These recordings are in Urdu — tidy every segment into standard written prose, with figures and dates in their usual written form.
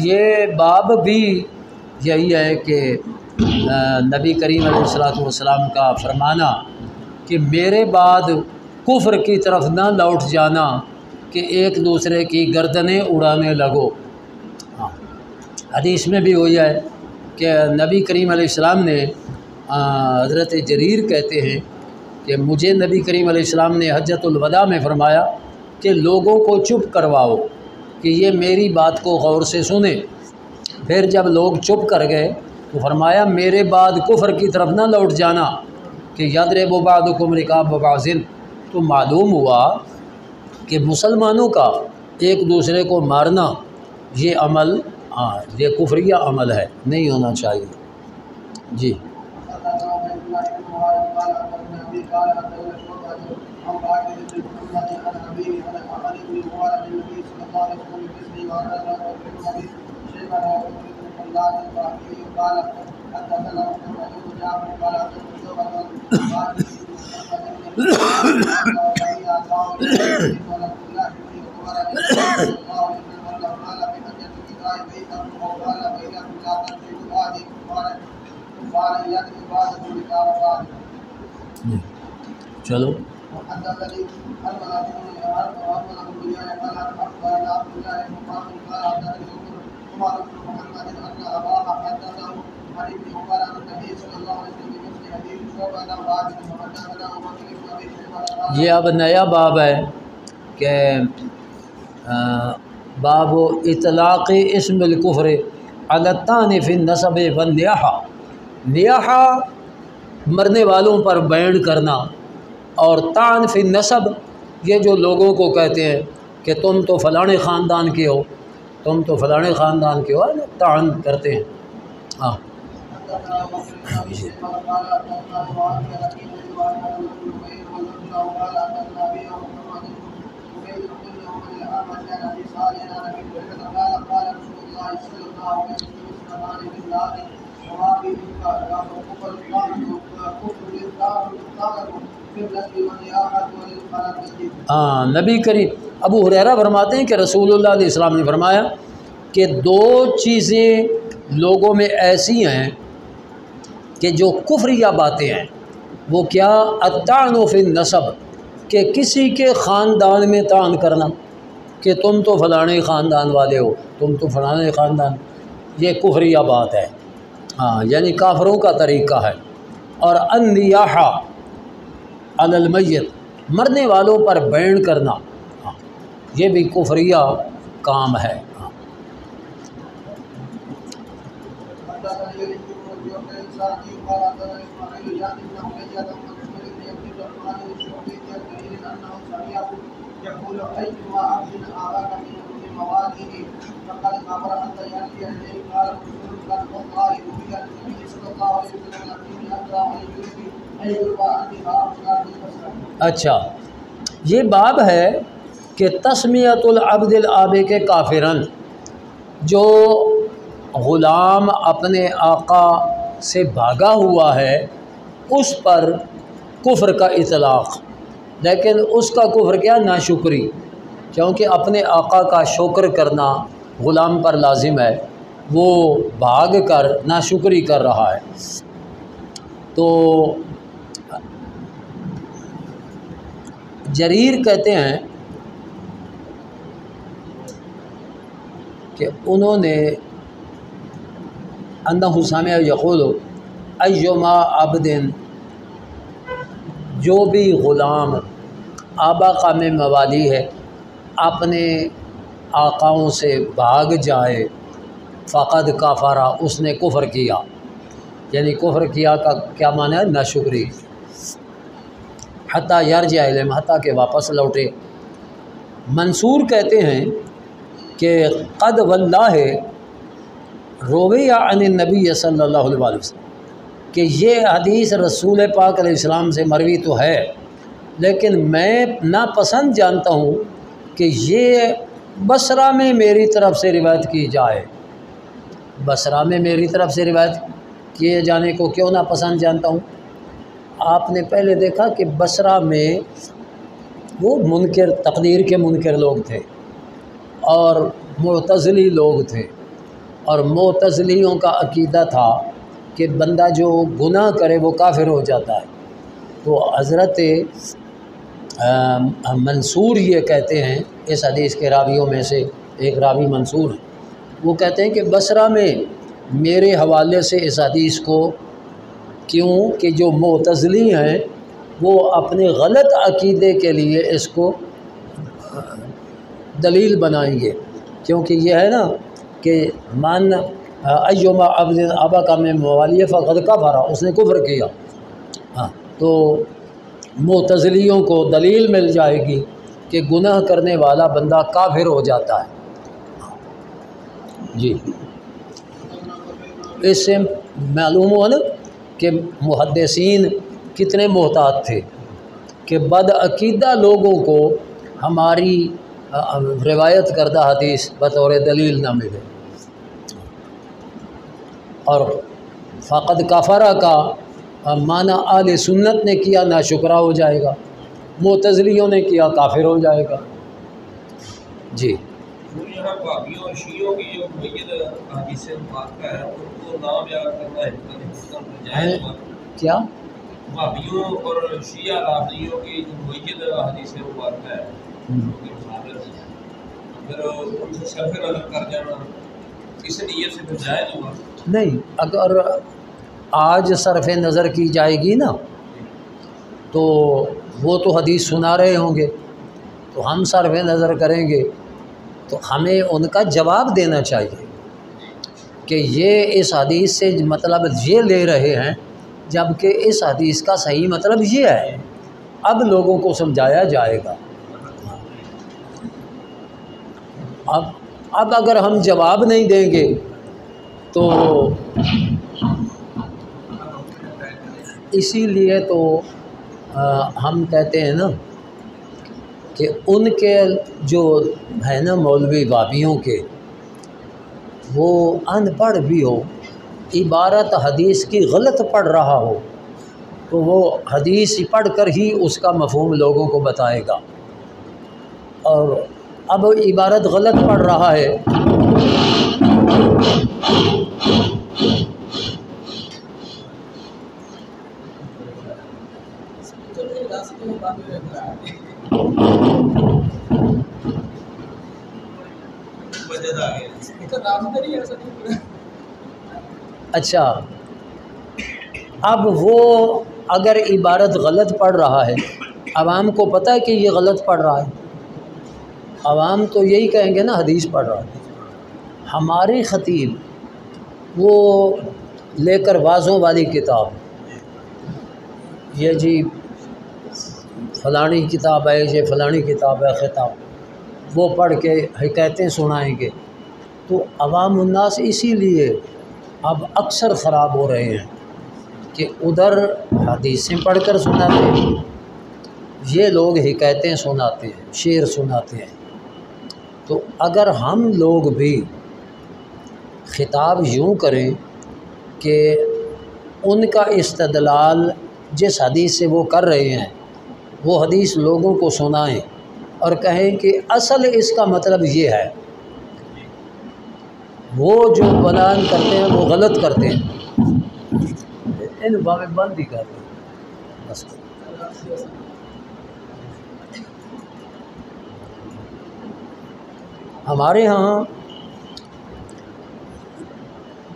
یہ باب بھی یہی ہے کہ نبی کریم علیہ الصلوۃ والسلام کا فرمانا کہ میرے بعد کفر کی طرف نہ لوٹ جانا کہ ایک دوسرے کی گردنیں اڑانے لگو۔ حدیث میں بھی ہوئی ہے کہ نبی کریم علیہ السلام نے حضرت جریر کہتے ہیں کہ مجھے نبی کریم علیہ السلام نے حجۃ الوداع میں فرمایا کہ لوگوں کو چپ کرواؤ کہ یہ میری بات کو غور سے سنیں۔ پھر جب لوگ چپ کر گئے تو فرمایا میرے بعد کفر کی طرف نہ لوٹ جانا کہ یضرب بعضکم رقاب بعض۔ تو معلوم ہوا کہ مسلمانوں کا ایک دوسرے کو مارنا یہ عمل یہ کفریہ عمل ہے، نہیں ہونا چاہیے۔ جی چلو یہ اب نیا باب ہے کہ باب اطلاق اسم الکفر علی الطعن فی النسب والنیاحہ۔ نیاحہ مرنے والوں پر بین کرنا، اور طعن فی النسب یہ جو لوگوں کو کہتے ہیں کہ تم تو فلانے خاندان کے ہو، تم تو فلانے خاندان کے ہو، طعن کرتے ہیں۔ ہاں نبی کریم ابو ہریرہ فرماتے ہیں کہ رسول اللہ علیہ السلام نے فرمایا کہ دو چیزیں لوگوں میں ایسی ہیں کہ جو کفریہ باتیں ہیں۔ وہ کیا؟ الطعن فی النسب، کہ کسی کے خاندان میں طعن کرنا کہ تم تو فلانے خاندان والے ہو، تم تو فلانے خاندان، یہ کفریہ بات ہے، ہاں یعنی کافروں کا طریقہ ہے۔ اور النیاحہ علی المیت، مرنے والوں پر بین کرنا، یہ بھی کفریہ کام ہے۔ اچھا، یہ باب ہے کہ تسمیت العبد العابق کافرن، جو غلام اپنے آقا سے بھاگا ہوا ہے اس پر کفر کا اطلاق، لیکن اس کا کفر کیا؟ ناشکری، کیونکہ اپنے آقا کا شکر کرنا غلام پر لازم ہے، وہ بھاگ کر ناشکری کر رہا ہے۔ تو جریر کہتے ہیں کہ انہوں نے انہ سامع یقول ایما عبد، جو بھی غلام آبا میں موالی ہے اپنے آقاؤں سے بھاگ جائے، فقد کافرہ، اس نے کفر کیا، یعنی کفر کیا کا کیا معنی ہے؟ ناشکری۔ حتیٰ یرجع الیہم، حتیٰ کہ واپس لوٹے۔ منصور کہتے ہیں کہ قد واللہ روی عن النبی صلی اللہ علیہ وسلم، کہ یہ حدیث رسول پاک علیہ السلام سے مروی تو ہے، لیکن میں ناپسند جانتا ہوں کہ یہ بصرہ میں میری طرف سے روایت کی جائے۔ بصرہ میں میری طرف سے روایت کیے جانے کو کیوں ناپسند جانتا ہوں؟ آپ نے پہلے دیکھا کہ بصرہ میں وہ منکر، تقدیر کے منکر لوگ تھے اور معتزلی لوگ تھے، اور معتزلیوں کا عقیدہ تھا کہ بندہ جو گناہ کرے وہ کافر ہو جاتا ہے۔ تو حضرت منصور یہ کہتے ہیں، اس حدیث کے راویوں میں سے ایک راوی منصور ہے، وہ کہتے ہیں کہ بصرہ میں میرے حوالے سے اس حدیث کو، کیوں کہ جو معتزلی ہیں وہ اپنے غلط عقیدے کے لیے اس کو دلیل بنائیں گے، کیونکہ یہ ہے نا کہ مان ایما عبد ابا کا میں موالیہ فقد کفر، اس نے کفر کیا۔ ہاں، تو معتزلیوں کو دلیل مل جائے گی کہ گناہ کرنے والا بندہ کافر ہو جاتا ہے۔ جی، اس سے معلوم ہوا نا کہ محدثین کتنے محتاط تھے کہ بدعقیدہ لوگوں کو ہماری روایت کردہ حدیث بطور دلیل نہ ملے۔ اور فقد کفرہ کا معنی اہل سنت نے کیا ناشکرا ہو جائے گا، معتزلیوں نے کیا کافر ہو جائے گا۔ جی، یہاں بھابیوں اور شیعوں کی جو میت حدیث مبارکہ ہے ان کو نام یاد کرنا ہے کیا؟ بھابیوں اور شیعہ رافضیوں کی جو میت حدیث مبارکہ ہے اگر ان سے صرف نظر کر جانا اس نیت سے جائز ہوگا؟ نہیں، اگر آج صرف نظر کی جائے گی نا تو وہ تو حدیث سنا رہے ہوں گے، تو ہم صرف نظر کریں گے تو ہمیں ان کا جواب دینا چاہیے کہ یہ اس حدیث سے مطلب یہ لے رہے ہیں، جبکہ اس حدیث کا صحیح مطلب یہ ہے۔ اب لوگوں کو سمجھایا جائے گا۔ اب اگر ہم جواب نہیں دیں گے تو اسی لیے تو ہم کہتے ہیں نا کہ ان کے جو ہے نا مولوی بھابیوں کے، وہ ان پڑھ بھی ہو، عبارت حدیث کی غلط پڑھ رہا ہو تو وہ حدیث پڑھ کر ہی اس کا مفہوم لوگوں کو بتائے گا، اور اب عبارت غلط پڑھ رہا ہے اچھا، اب وہ اگر عبارت غلط پڑھ رہا ہے، عوام کو پتہ ہے کہ یہ غلط پڑھ رہا ہے، عوام تو یہی کہیں گے نا حدیث پڑھ رہا ہے۔ ہمارے خطیب وہ لے کر وعظوں والی کتاب، یہ جی فلانی کتاب ہے، یہ فلانی کتاب ہے، خطاب، وہ پڑھ کے حکایتیں سنائیں گے، تو عوام الناس اسی لیے اب اکثر خراب ہو رہے ہیں کہ ادھر حدیثیں پڑھ کر سناتے ہیں، یہ لوگ حکایتیں سناتے ہیں، شعر سناتے ہیں۔ تو اگر ہم لوگ بھی خطاب یوں کریں کہ ان کا استدلال جس حدیث سے وہ کر رہے ہیں وہ حدیث لوگوں کو سنائیں اور کہیں کہ اصل اس کا مطلب یہ ہے، وہ جو بیان کرتے ہیں وہ غلط کرتے ہیں، ان بابے بند ہی کرتے ہیں بس۔ ہمارے ہاں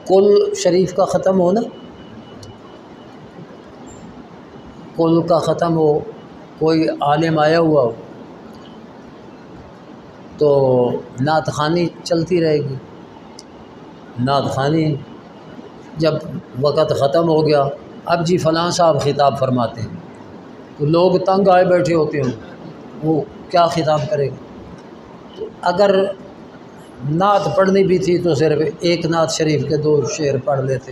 کل شریف کا ختم ہو نا، کل کا ختم ہو، کوئی عالم آیا ہوا ہو تو نعت خوانی چلتی رہے گی۔ نعت خوانی جب وقت ختم ہو گیا، اب جی فلاں صاحب خطاب فرماتے ہیں، تو لوگ تنگ آئے بیٹھے ہوتے ہیں، وہ کیا خطاب کرے گا؟ تو اگر نعت پڑھنی بھی تھی تو صرف ایک نعت شریف کے 2 شعر پڑھ لیتے،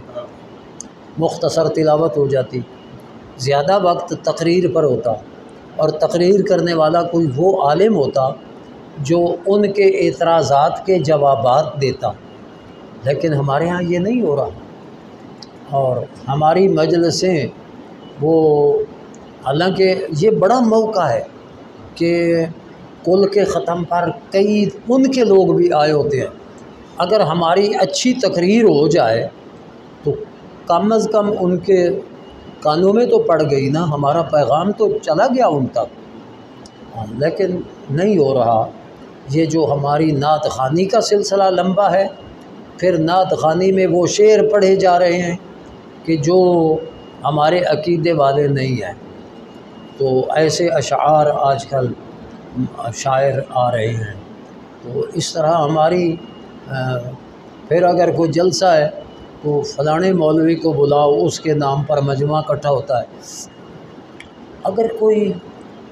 مختصر تلاوت ہو جاتی۔ زیادہ وقت تقریر پر ہوتا، اور تقریر کرنے والا کوئی وہ عالم ہوتا جو ان کے اعتراضات کے جوابات دیتا، لیکن ہمارے ہاں یہ نہیں ہو رہا۔ اور ہماری مجلسیں وہ، حالانکہ یہ بڑا موقع ہے کہ کل کے ختم پر کئی ان کے لوگ بھی آئے ہوتے ہیں، اگر ہماری اچھی تقریر ہو جائے تو کم از کم ان کے کانوں میں تو پڑ گئی نا، ہمارا پیغام تو چلا گیا ان تک، لیکن نہیں ہو رہا۔ یہ جو ہماری نعت خوانی کا سلسلہ لمبا ہے، پھر نعت خوانی میں وہ شعر پڑھے جا رہے ہیں کہ جو ہمارے عقیدے والے نہیں ہیں، تو ایسے اشعار آج کل شاعر آ رہے ہیں۔ تو اس طرح ہماری پھر اگر کوئی جلسہ ہے تو فلانے مولوی کو بلاؤ، اس کے نام پر مجمع اکٹھا ہوتا ہے۔ اگر کوئی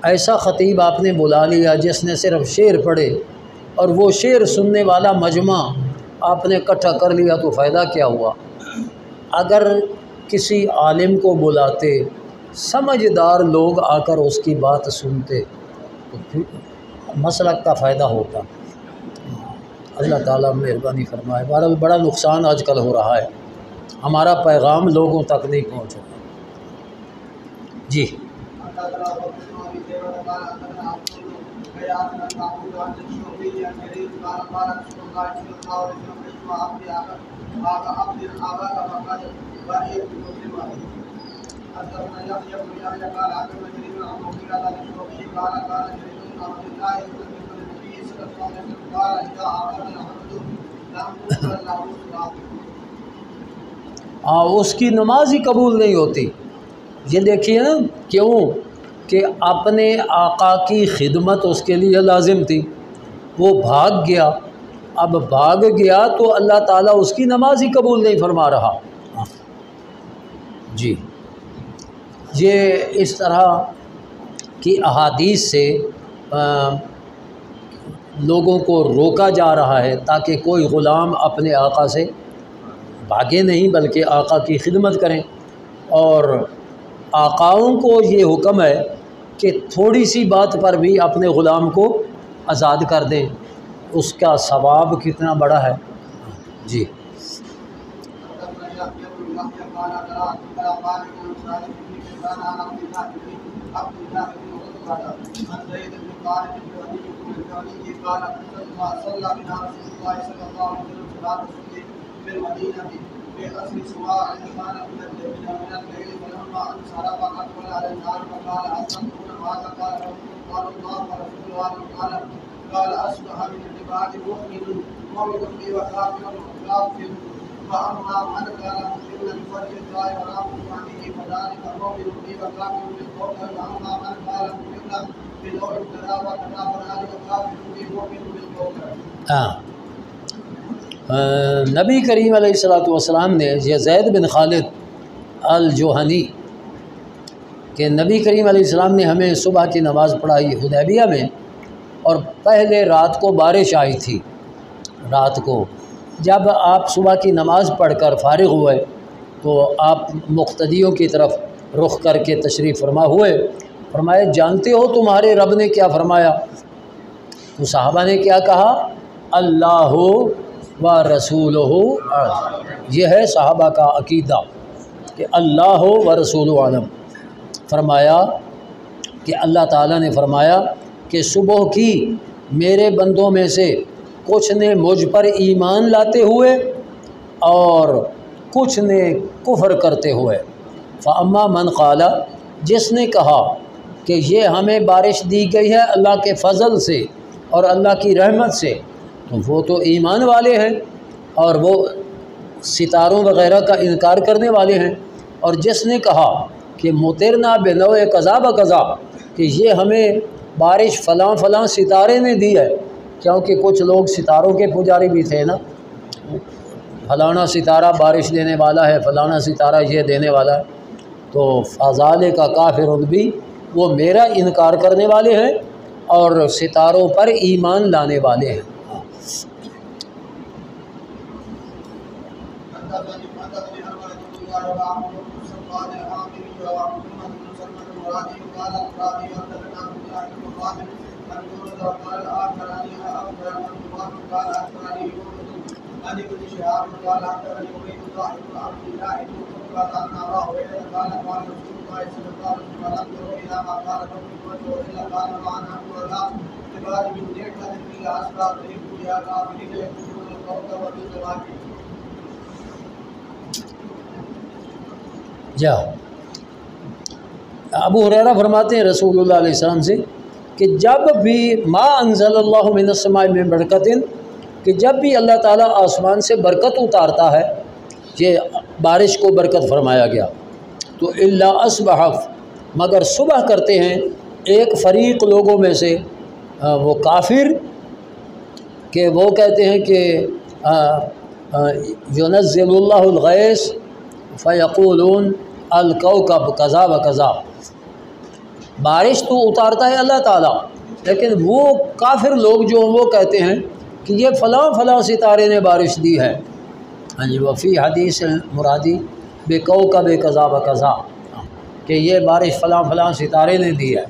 ایسا خطیب آپ نے بلا لیا جس نے صرف شعر پڑھے اور وہ شعر سننے والا مجمع آپ نے اکٹھا کر لیا تو فائدہ کیا ہوا؟ اگر کسی عالم کو بلاتے، سمجھدار لوگ آ کر اس کی بات سنتے تو پھر مسلک کا فائدہ ہوتا۔ اللہ تعالیٰ مہربانی فرمائے۔ بہرحال بڑا نقصان آج کل ہو رہا ہے، ہمارا پیغام لوگوں تک نہیں پہنچ رہا۔ جی اس کی نماز ہی قبول نہیں ہوتی۔ یہ دیکھیے نا، کیوں کہ اپنے آقا کی خدمت اس کے لیے لازم تھی، وہ بھاگ گیا، اب بھاگ گیا تو اللہ تعالیٰ اس کی نماز ہی قبول نہیں فرما رہا۔ جی یہ اس طرح کی احادیث سے لوگوں کو روکا جا رہا ہے تاکہ کوئی غلام اپنے آقا سے بھاگے نہیں بلکہ آقا کی خدمت کریں۔ اور آقاؤں کو یہ حکم ہے کہ تھوڑی سی بات پر بھی اپنے غلام کو آزاد کر دیں، اس کا ثواب کتنا بڑا ہے۔ جی نبی کریم علیہ السلام نے یہ زید بن خالد الجوہنی کہ نبی کریم علیہ السلام نے ہمیں صبح کی نماز پڑھائی حدیبیہ میں، اور پہلے رات کو بارش آئی تھی۔ رات کو جب آپ صبح کی نماز پڑھ کر فارغ ہوئے تو آپ مقتدیوں کی طرف رخ کر کے تشریف فرما ہوئے، فرمایا جانتے ہو تمہارے رب نے کیا فرمایا؟ تو صحابہ نے کیا کہا؟ اللہ و رسولہ، یہ ہے صحابہ کا عقیدہ کہ اللہ و رسول عالم۔ فرمایا کہ اللہ تعالیٰ نے فرمایا کہ صبح کی میرے بندوں میں سے کچھ نے مجھ پر ایمان لاتے ہوئے اور کچھ نے کفر کرتے ہوئے، فاما من قال، جس نے کہا کہ یہ ہمیں بارش دی گئی ہے اللہ کے فضل سے اور اللہ کی رحمت سے، تو وہ تو ایمان والے ہیں اور وہ ستاروں وغیرہ کا انکار کرنے والے ہیں۔ اور جس نے کہا کہ مطرنا بنوع قضا بقضا، کہ یہ ہمیں بارش فلاں فلاں ستارے نے دی ہے، کیونکہ کچھ لوگ ستاروں کے پجاری بھی تھے نا، فلانا ستارہ بارش دینے والا ہے، فلانا ستارہ یہ دینے والا ہے، تو فضالے کا کافر بھی وہ میرا انکار کرنے والے ہیں اور ستاروں پر ایمان لانے والے ہیں۔ جا ابو ہریرہ فرماتے ہیں رسول اللہ علیہ السلام سے کہ جب بھی ما انزل اللہ من السماء من برکت، کہ جب بھی اللہ تعالیٰ آسمان سے برکت اتارتا ہے، یہ بارش کو برکت فرمایا گیا، تو الا اصبح، مگر صبح کرتے ہیں ایک فریق لوگوں میں سے وہ کافر، کہ وہ کہتے ہیں کہ ينزل اللہ الغیث فیقولون الکوکب کذا و کذا، بارش تو اتارتا ہے اللہ تعالیٰ، لیکن وہ کافر لوگ جو وہ کہتے ہیں کہ یہ فلاں فلاں ستارے نے بارش دی ہے۔ ہاں جی، وفی حدیث المرادی بکوکب کذا و کذا، کہ یہ بارش فلاں فلاں ستارے نے دی ہے۔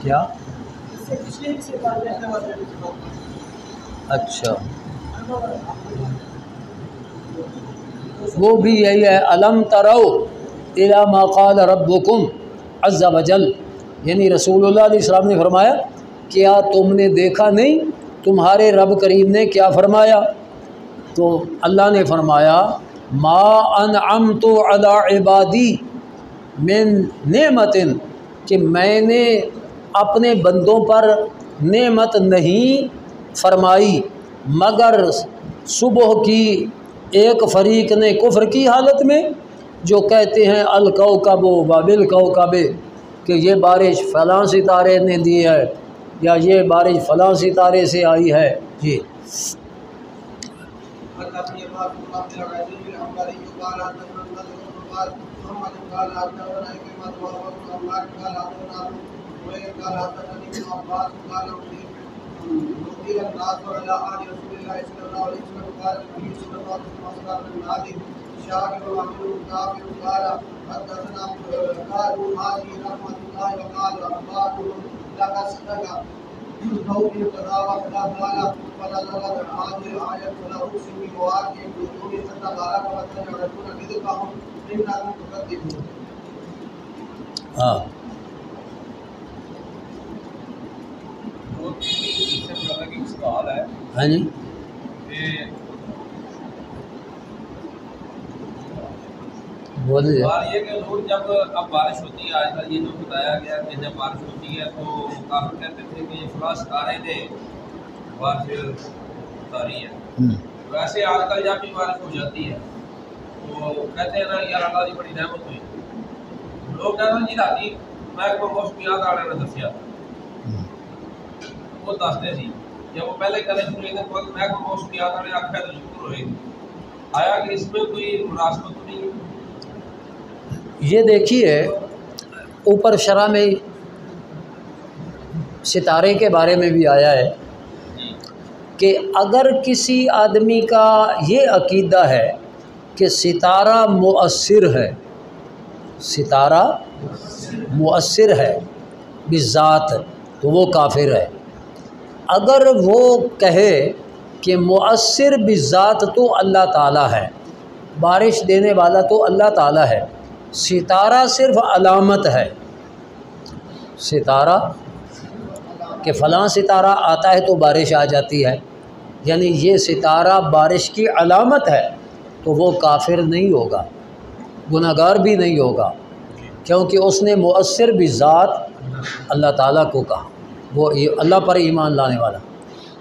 کیا؟ اچھا، وہ بھی یہی ہے، الم تروا الی ما قال ربکم عز وجل، یعنی رسول اللہ علیہ السلام نے فرمایا کیا تم نے دیکھا نہیں تمہارے رب کریم نے کیا فرمایا؟ تو اللہ نے فرمایا ما انعمت علی عبادی من نعمت، کہ میں نے اپنے بندوں پر نعمت نہیں فرمائی مگر صبح کی ایک فریق نے کفر کی حالت میں، جو کہتے ہیں الکوکب و بالکوکب، کہ یہ بارش فلاں ستارے نے دی ہے یا یہ بارش فلاں ستارے سے آئی ہے۔ جی ہاں، سوال ہے ہاں جی، بولیے۔ سوال یہ کہ لوگ جب اب بارش ہوتی ہے، آج کل یہ جو بتایا گیا کہ جب بارش ہوتی ہے تو کافر کہتے تھے کہ یہ فلاں ستارے نے بارش اتاری ہے، ویسے آج کل جب بھی بارش ہو جاتی ہے تو کہتے ہیں نا یار اللہ کی بڑی رحمت ہوئی، لوگ کہتے ہیں جی راتی میں کو موسمیات والے نے دسیا وہ دستے سی، جب وہ پہلے کرنے شروع ہوئے تو میں کو موسمیات والے آخر تو شکر ہوئے، آیا کہ اس میں کوئی مناسبت نہیں؟ یہ دیکھیے اوپر شرح میں ستارے کے بارے میں بھی آیا ہے کہ اگر کسی آدمی کا یہ عقیدہ ہے کہ ستارہ مؤثر ہے، ستارہ مؤثر ہے بذات، تو وہ کافر ہے۔ اگر وہ کہے کہ مؤثر بذات تو اللہ تعالیٰ ہے، بارش دینے والا تو اللہ تعالیٰ ہے، ستارہ صرف علامت ہے، ستارہ کہ فلاں ستارہ آتا ہے تو بارش آ جاتی ہے، یعنی یہ ستارہ بارش کی علامت ہے، تو وہ کافر نہیں ہوگا، گناہ گار بھی نہیں ہوگا، کیونکہ اس نے مؤثر بذات اللہ تعالیٰ کو کہا، وہ اللہ پر ایمان لانے والا۔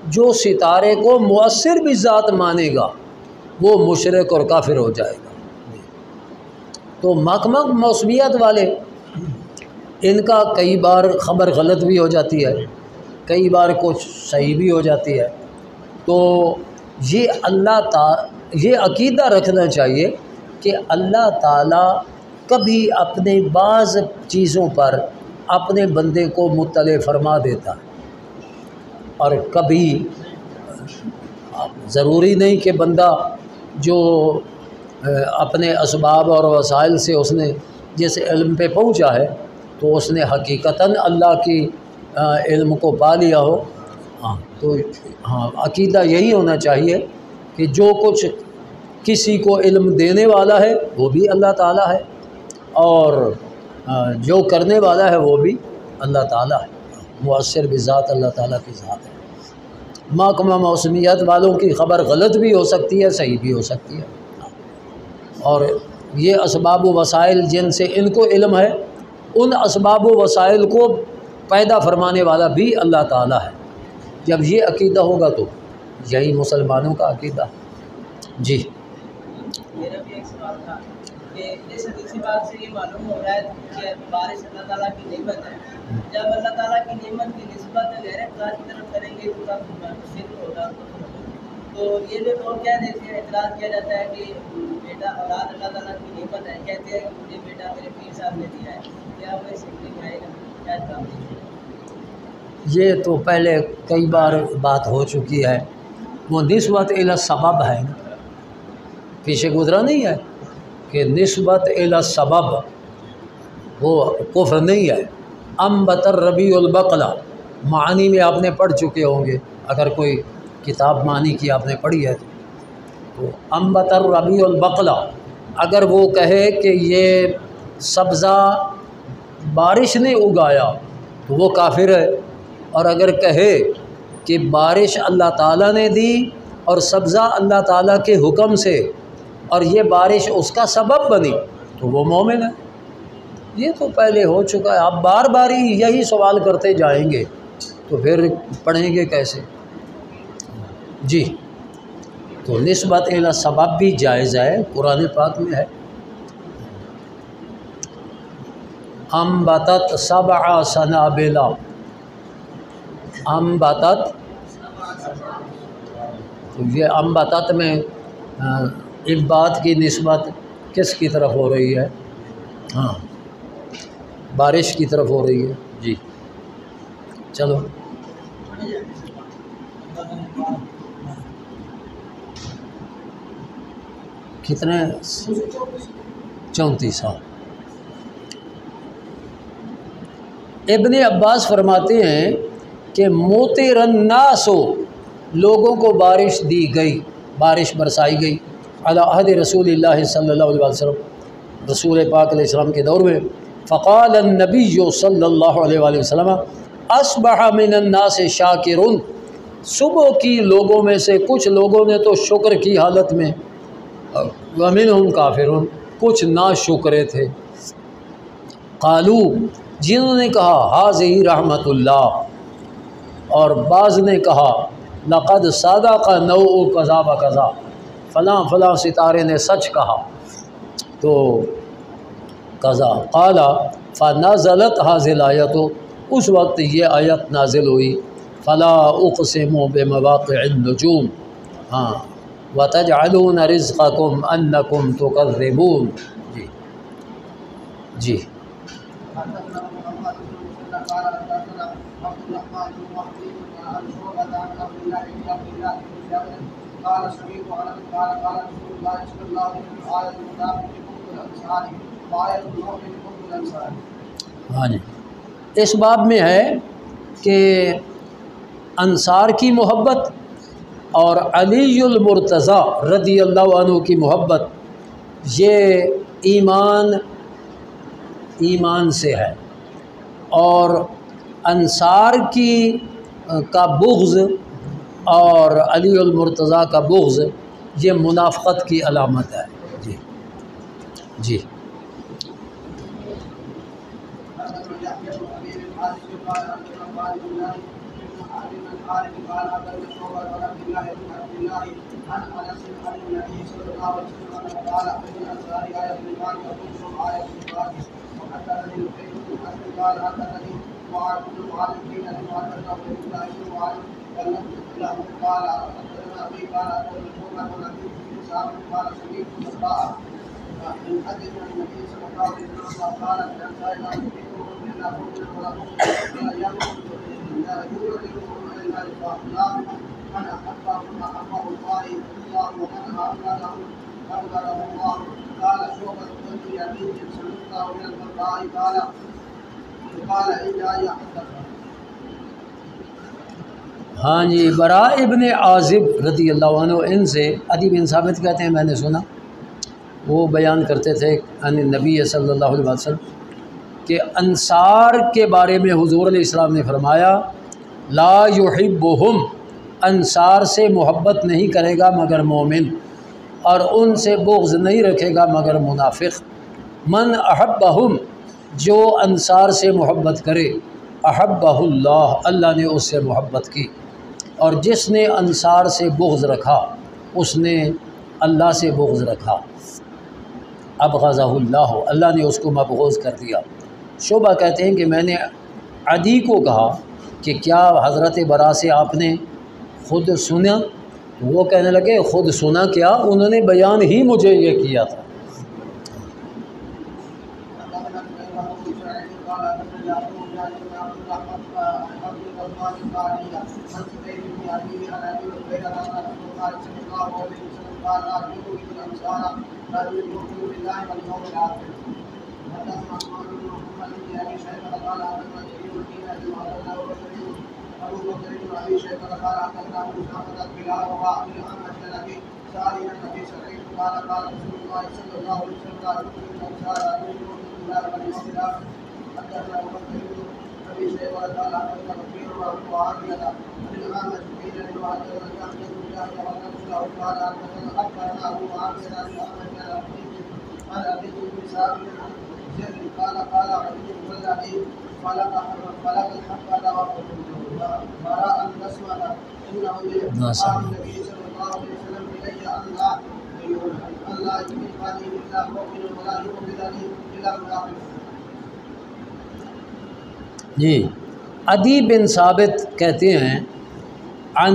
جو ستارے کو مؤثر بذات مانے گا وہ مشرک اور کافر ہو جائے گا۔ تو محکمہ موسمیات والے، ان کا کئی بار خبر غلط بھی ہو جاتی ہے، کئی بار کچھ صحیح بھی ہو جاتی ہے، تو یہ یہ عقیدہ رکھنا چاہیے کہ اللہ تعالیٰ کبھی اپنے بعض چیزوں پر اپنے بندے کو مطلع فرما دیتا اور کبھی ضروری نہیں کہ بندہ جو اپنے اسباب اور وسائل سے اس نے جس علم پہ پہنچا ہے تو اس نے حقیقتاً اللہ کی علم کو پا لیا ہو. تو عقیدہ یہی ہونا چاہیے کہ جو کچھ کسی کو علم دینے والا ہے وہ بھی اللہ تعالیٰ ہے اور جو کرنے والا ہے وہ بھی اللہ تعالیٰ ہے. مؤثر بذات اللہ تعالیٰ کی ذات ہے. محکمہ موسمیات والوں کی خبر غلط بھی ہو سکتی ہے، صحیح بھی ہو سکتی ہے، اور یہ اسباب و وسائل جن سے ان کو علم ہے ان اسباب و وسائل کو پیدا فرمانے والا بھی اللہ تعالیٰ ہے. جب یہ عقیدہ ہوگا تو یہی مسلمانوں کا عقیدہ. جی میرا بھی ایک سوال تھا کہ اس حدیث بات سے یہ معلوم ہو رہا ہے کہ بارش اللہ تعالیٰ کی نعمت ہے. جب اللہ تعالیٰ کی نعمت کی نسبت غیر اللہ کی طرف کریں گے تو شرک ہوگا. تو یہ جو لوگ کہہ دیتے ہیں، اعتراض کیا جاتا ہے کہ بیٹا اولاد اللہ تعالیٰ کی نعمت ہے، کہتے ہیں کہ مجھے بیٹا میرے پیر صاحب نے دیا ہے، کیا وہ شرک نہیں آئے گا؟ کیا جواب دیجیے؟ یہ تو پہلے کئی بار بات ہو چکی ہے. وہ نسبت الی سبب ہے، پیچھے گزرا نہیں ہے کہ نسبت الی سبب وہ کفر نہیں ہے. انبت الربیع البقلہ معنی میں آپ نے پڑھ چکے ہوں گے، اگر کوئی کتاب معنی کی آپ نے پڑھی ہے تو انبت الربیع البقلہ، اگر وہ کہے کہ یہ سبزہ بارش نے اگایا تو وہ کافر ہے، اور اگر کہے کہ بارش اللہ تعالیٰ نے دی اور سبزہ اللہ تعالیٰ کے حکم سے اور یہ بارش اس کا سبب بنی تو وہ مومن ہے. یہ تو پہلے ہو چکا ہے. آپ بار بار ہی یہی سوال کرتے جائیں گے تو پھر پڑھیں گے کیسے؟ جی تو نسبت الی سبب بھی جائز ہے، قرآن پاک میں ہے. انبتت سبع سنابل، انبتت، تو یہ انبتت میں انبات کی نسبت کس کی طرف ہو رہی ہے؟ ہاں بارش کی طرف ہو رہی ہے. جی چلو کتنے 34. ابن عباس فرماتے ہیں کہ موتر الناس، لوگوں کو بارش دی گئی، بارش برسائی گئی، علی عہد رسول اللہ صلی اللہ علیہ وسلم، رسول پاک علیہ السلام کے دور میں. فقال النبی صلی اللہ علیہ وآلہ وسلم اصبح من الناس شاکر، صبح کی لوگوں میں سے کچھ لوگوں نے تو شکر کی حالت میں، ومنہم کافرون، کچھ ناشکرے تھے. قالو، جنہوں نے کہا حاذہ رحمت اللہ، اور بعض نے کہا لقد صدق نوع کذا و کذا، فلاں فلاں ستارے نے سچ کہا تو قضا. قال فنزلت هذه الآیت، اس وقت یہ آیت نازل ہوئی، فلا اقسم بمواقع النجوم، ہاں وتجعلون رزقکم انکم تکذبون. جی جی ہاں جی. اس باب میں ہے کہ انصار کی محبت اور علی المرتضیٰ رضی اللہ عنہ کی محبت یہ ایمان سے ہے، اور انصار کا بغض اور علی المرتضیٰ کا بغض یہ منافقت کی علامت ہے. جی جی ہاں جی، براء ابن عازب رضی اللہ عنہ، ان سے عدی بن ثابت کہتے ہیں میں نے سنا وہ بیان کرتے تھے ان نبی صلی اللہ علیہ وسلم کہ انصار کے بارے میں حضور علیہ السلام نے فرمایا لا یحبہم، انصار سے محبت نہیں کرے گا مگر مومن، اور ان سے بغض نہیں رکھے گا مگر منافق۔ من احبہم، جو انصار سے محبت کرے، احبہ اللہ، اللہ نے اس سے محبت کی، اور جس نے انصار سے بغض رکھا اس نے اللہ سے بغض رکھا، ابغضہ اللہ، اللہ نے اس کو مبغوض کر دیا۔ شعبہ کہتے ہیں کہ میں نے عدی کو کہا کہ کیا حضرت برا سے آپ نے خود سنا؟ وہ کہنے لگے خود سنا کیا، انہوں نے بیان ہی مجھے یہ کیا تھا۔ جی، عدی بن ثابت کہتے ہیں عن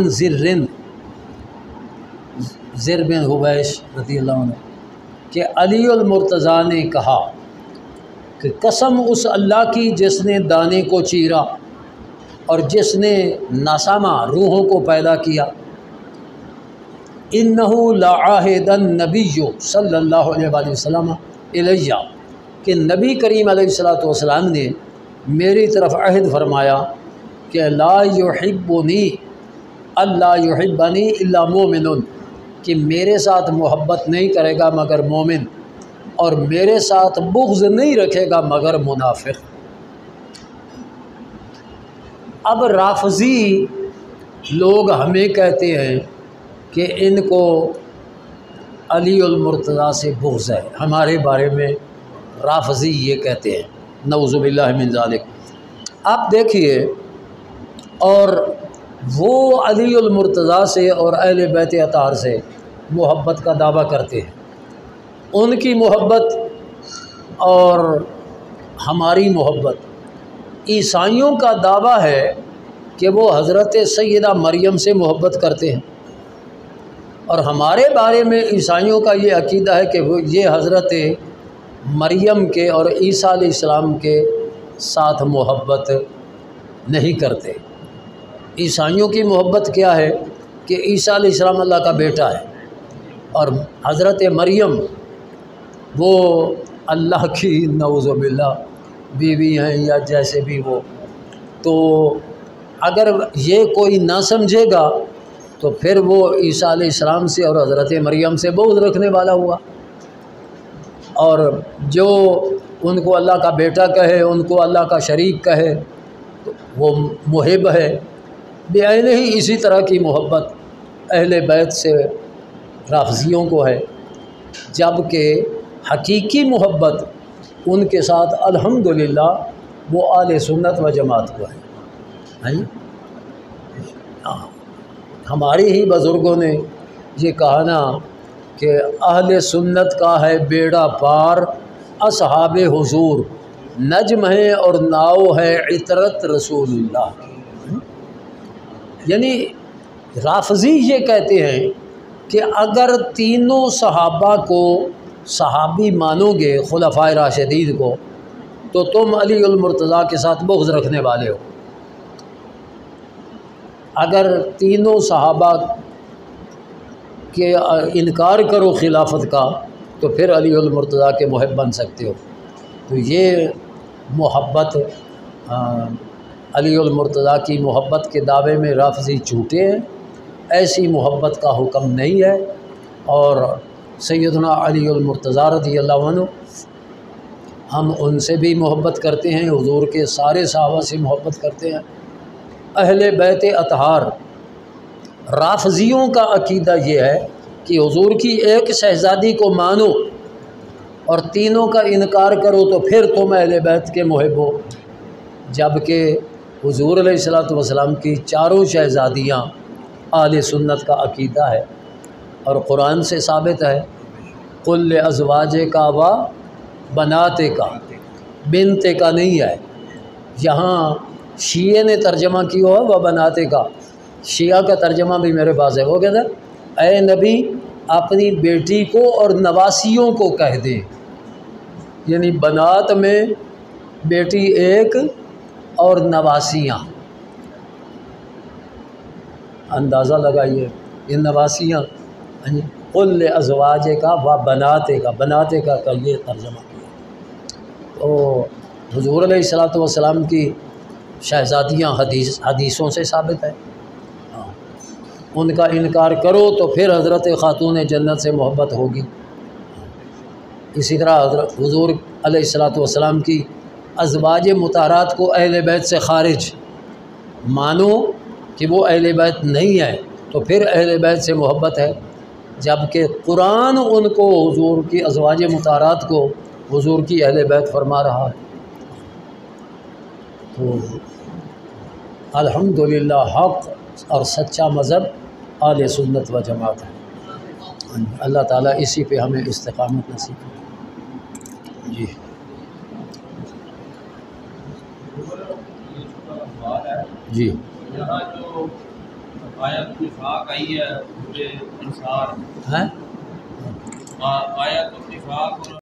زر بن حبیش رضی اللہ عنہ کہ علی المرتضیٰ نے کہا کہ قسم اس اللہ کی جس نے دانے کو چیرا اور جس نے نسامہ روحوں کو پیدا کیا، انہو لعاہد النبی صلی اللہ علیہ وآلہ وسلم الیہ، کہ نبی کریم علیہ الصلوۃ والسلام نے میری طرف عہد فرمایا کہ لا یحبنی اللہ یحبنی الا مومن، کہ میرے ساتھ محبت نہیں کرے گا مگر مومن، اور میرے ساتھ بغض نہیں رکھے گا مگر منافق۔ اب رافضی لوگ ہمیں کہتے ہیں کہ ان کو علی المرتضیٰ سے بغض ہے، ہمارے بارے میں رافضی یہ کہتے ہیں، نعوذ باللہ من ذالک۔ آپ دیکھیے، اور وہ علی المرتضیٰ سے اور اہل بیت اطہار سے محبت کا دعویٰ کرتے ہیں، ان کی محبت اور ہماری محبت۔ عیسائیوں کا دعویٰ ہے کہ وہ حضرت سیدہ مریم سے محبت کرتے ہیں، اور ہمارے بارے میں عیسائیوں کا یہ عقیدہ ہے کہ وہ یہ حضرت مریم کے اور عیسیٰ علیہ السلام کے ساتھ محبت نہیں کرتے۔ عیسائیوں کی محبت کیا ہے کہ عیسیٰ علیہ السلام اللہ کا بیٹا ہے، اور حضرت مریم وہ اللہ کی نعوذ باللہ بیوی ہیں یا جیسے بھی وہ۔ تو اگر یہ کوئی نہ سمجھے گا تو پھر وہ عیسیٰ علیہ السلام سے اور حضرت مریم سے بغض رکھنے والا ہوا، اور جو ان کو اللہ کا بیٹا کہے، ان کو اللہ کا شریک کہے، وہ محب ہے۔ بعینہ ہی اسی طرح کی محبت اہل بیت سے رافضیوں کو ہے، جبکہ حقیقی محبت ان کے ساتھ الحمدللہ وہ اہل سنت و جماعت کو ہے۔ ہماری ہی بزرگوں نے یہ کہا نا کہ اہل سنت کا ہے بیڑا پار، اصحاب حضور نجم ہے اور ناؤ ہے عطرت رسول اللہ۔ یعنی رافضی یہ کہتے ہیں کہ اگر تینوں صحابہ کو صحابی مانو گے خلفائے راشدین کو تو تم علی المرتضیٰ کے ساتھ بغض رکھنے والے ہو، اگر تینوں صحابہ کے انکار کرو خلافت کا تو پھر علی المرتضیٰ کے محب بن سکتے ہو۔ تو یہ محبت علی المرتضیٰ کی محبت کے دعوے میں رافضی جھوٹے ہیں، ایسی محبت کا حکم نہیں ہے۔ اور سیدنا علی المرتضیٰ رضی اللہ عنہ ہم ان سے بھی محبت کرتے ہیں، حضور کے سارے صحابہ سے محبت کرتے ہیں۔ اہل بیت اطہار رافضیوں کا عقیدہ یہ ہے کہ حضور کی ایک شہزادی کو مانو اور تینوں کا انکار کرو تو پھر تم اہل بیت کے محب ہو، جبکہ حضور علیہ الصلوۃ والسلام کی چاروں شہزادیاں اہل سنت کا عقیدہ ہے اور قرآن سے ثابت ہے، قل لازواجک و بناتک، بنت کا نہیں ہے، یہاں شیعہ نے ترجمہ کیا ہے و بناتک، شیعہ کا ترجمہ بھی میرے پاس ہے، وہ کہتا ہے اے نبی اپنی بیٹی کو اور نواسیوں کو کہہ دے، یعنی بنات میں بیٹی ایک اور نواسیاں، اندازہ لگائیے یہ نواسیاں، قل لازواجک و بناتک، بناتک کا یہ ترجمہ کیا۔ تو حضور علیہ الصلوۃ والسلام کی شہزادیاں حدیثوں سے ثابت ہے، ان کا انکار کرو تو پھر حضرت خاتون جنت سے محبت ہوگی۔ اسی طرح حضرت حضور علیہ الصلوۃ والسلام کی ازواج مطہرات کو اہل بیت سے خارج مانو کہ وہ اہل بیت نہیں ہے تو پھر اہل بیت سے محبت ہے، جبکہ قرآن ان کو حضور کی ازواج مطہرات کو حضور کی اہل بیت فرما رہا ہے۔ تو الحمدللہ حق اور سچا مذہب اہل سنت و جماعت ہے، اللہ تعالیٰ اسی پہ ہمیں استقامت نصیب کرے۔ جی جی یہاں جو آیت نفاق آئی ہے پورے انصار، ہیں آیت نفاق